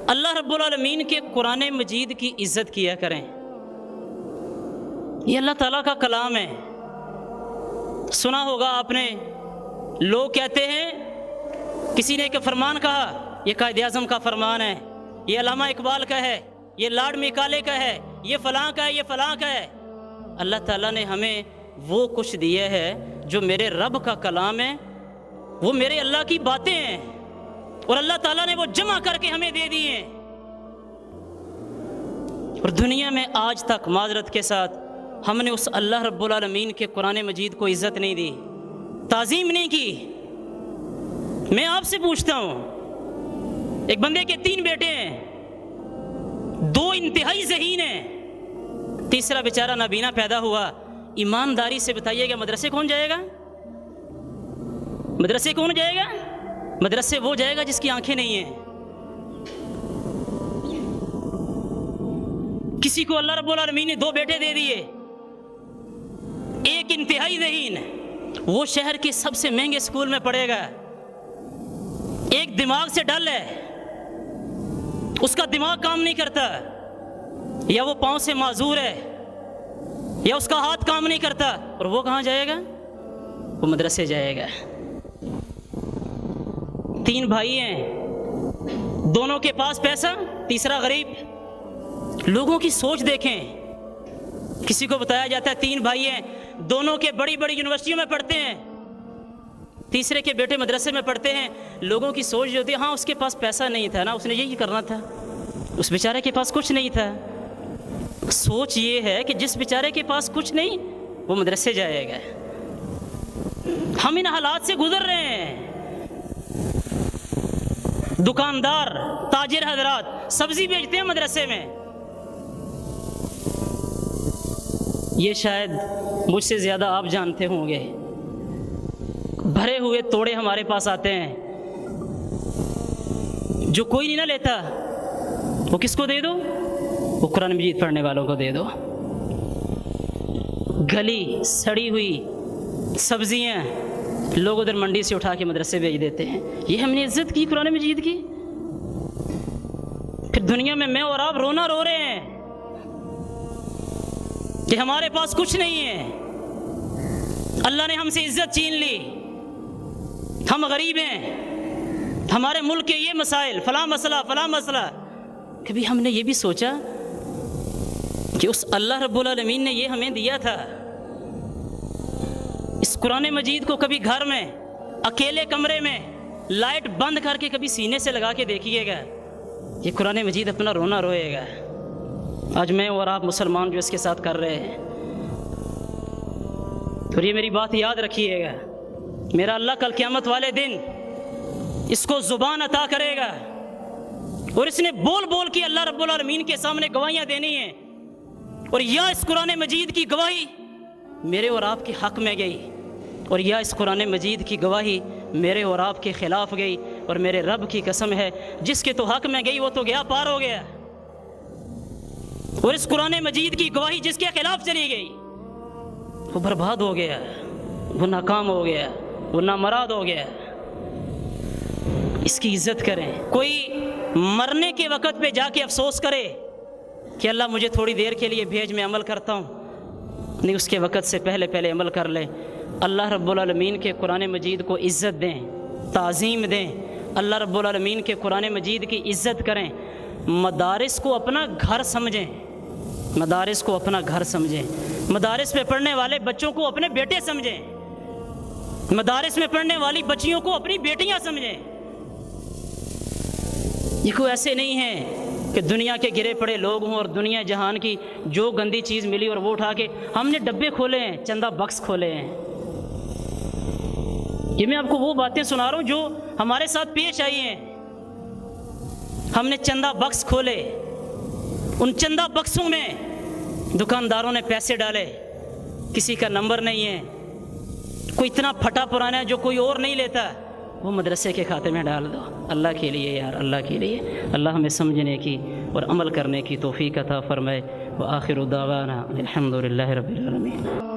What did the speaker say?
अल्लाह रब्बुल आलमीन के कुरान मजीद की इज़्ज़त किया करें। ये अल्लाह ताला का कलाम है। सुना होगा आपने, लोग कहते हैं, किसी ने एक फरमान कहा, ये कायदे आज़म का फरमान है, ये अल्लामा इकबाल का है, ये लॉर्ड मेकाले का है, ये फ़लाँ का है, ये फ़लाँ का है। अल्लाह ताला ने हमें वो कुछ दिया है जो मेरे रब का कलाम है, वो मेरे अल्लाह की बातें हैं, और अल्लाह ताला ने वो जमा करके हमें दे दिए हैं। और दुनिया में आज तक माजरत के साथ हमने उस अल्लाह रब्बुल आलमीन के कुरान मजीद को इज़्ज़त नहीं दी, ताज़ीम नहीं की। मैं आपसे पूछता हूँ, एक बंदे के 3 बेटे हैं, 2 इंतहाई ज़हीन हैं, तीसरा बेचारा नाबीना पैदा हुआ। ईमानदारी से बताइएगा, मदरसे कौन जाएगा? मदरसे कौन जाएगा? मदरसे वो जाएगा जिसकी आंखें नहीं हैं। किसी को अल्लाह रब्बुल आलमीन ने 2 बेटे दे दिए, एक इंतहाई ज़हीन, वो शहर के सबसे महंगे स्कूल में पढ़ेगा। एक दिमाग से डल है, उसका दिमाग काम नहीं करता, या वो पाँव से माजूर है, या उसका हाथ काम नहीं करता, और वो कहाँ जाएगा? वो मदरसे जाएगा। 3 भाई हैं, दोनों के पास पैसा, तीसरा गरीब। लोगों की सोच देखें। किसी को बताया जाता है 3 भाई हैं, दोनों के बड़ी बड़ी यूनिवर्सिटियों में पढ़ते हैं, तीसरे के बेटे मदरसे में पढ़ते हैं। लोगों की सोच जो होती है, हाँ उसके पास पैसा नहीं था ना, उसने यही करना था, उस बेचारे के पास कुछ नहीं था। सोच ये है कि जिस बेचारे के पास कुछ नहीं, वो मदरसे जाएगा। हम इन हालात से गुजर रहे हैं। दुकानदार, ताजिर हजरात सब्जी बेचते हैं मदरसे में। ये शायद मुझसे ज़्यादा आप जानते होंगे। भरे हुए तोड़े हमारे पास आते हैं, जो कोई नहीं ना लेता, वो किसको दे दो? वो कुरान मजीद पढ़ने वालों को दे दो। गली सड़ी हुई सब्जियां लोग उधर मंडी से उठा के मदरसे भेज देते हैं। ये हमने इज्जत की कुरान मजीद की। फिर दुनिया में मैं और आप रोना रो रहे हैं कि हमारे पास कुछ नहीं है, अल्लाह ने हमसे इज्जत छीन ली, हम गरीब हैं, हमारे मुल्क के ये मसाइल, फला मसला। कभी हमने ये भी सोचा कि उस अल्लाह रब्बुल आलमीन ने ये हमें दिया था? इस कुरान मजीद को कभी घर में अकेले कमरे में लाइट बंद करके कभी सीने से लगा के देखिएगा, ये कुरान मजीद अपना रोना रोएगा। आज मैं और आप मुसलमान जो इसके साथ कर रहे हैं, तो ये मेरी बात याद रखिएगा, मेरा अल्लाह कल क़यामत वाले दिन इसको ज़ुबान अता करेगा, और इसने बोल बोल के अल्लाह रब्बुल आलमीन के सामने गवाहियाँ देनी हैं। और या इस कुरान मजीद की गवाही मेरे और आपके हक़ में गई, और या इस कुरान मजीद की गवाही मेरे और आपके ख़िलाफ़ गई। और मेरे रब की कसम है, जिसके तो हक़ में गई वो तो गया पार हो गया, और इस कुरान मजीद की गवाही जिसके ख़िलाफ़ चली गई वो बर्बाद हो गया, वो नाकाम हो गया, वो नामराद हो गया। इसकी इज़्ज़त करें। कोई मरने के वक़्त पे जाके अफसोस करे कि अल्लाह मुझे थोड़ी देर के लिए भेज, मैं अमल करता हूँ, नहीं, उसके वक़्त से पहले पहले अमल कर ले। अल्लाह रब्बुल आलमीन के कुरान मजीद को इज़्ज़त दें, ताज़ीम दें। अल्लाह रब्बुल आलमीन के कुरान मजीद की इज़्ज़त करें। मदारिस को अपना घर समझें, मदारिस को अपना घर समझें। मदारिस में पढ़ने वाले बच्चों को अपने बेटे समझें, मदारिस में पढ़ने वाली बच्चियों को अपनी बेटियाँ समझें। ये कोई ऐसे नहीं है कि दुनिया के गिरे पड़े लोग हों और दुनिया जहान की जो गंदी चीज़ मिली और वो उठा के हमने डब्बे खोले हैं, चंदा बक्स खोले हैं। ये मैं आपको वो बातें सुना रहा हूँ जो हमारे साथ पेश आई हैं। हमने चंदा बक्स खोले, उन चंदा बक्सों में दुकानदारों ने पैसे डाले, किसी का नंबर नहीं है, कोई इतना फटा पुराना है जो कोई और नहीं लेता, वो मदरसे के खाते में डाल दो। अल्लाह के लिए यार, अल्लाह के लिए। अल्लाह हमें समझने की और अमल करने की तौफीक अता फरमाए। व आखिरु दावाना अल्हम्दुलिल्लाहि रब्बिल आलमीन।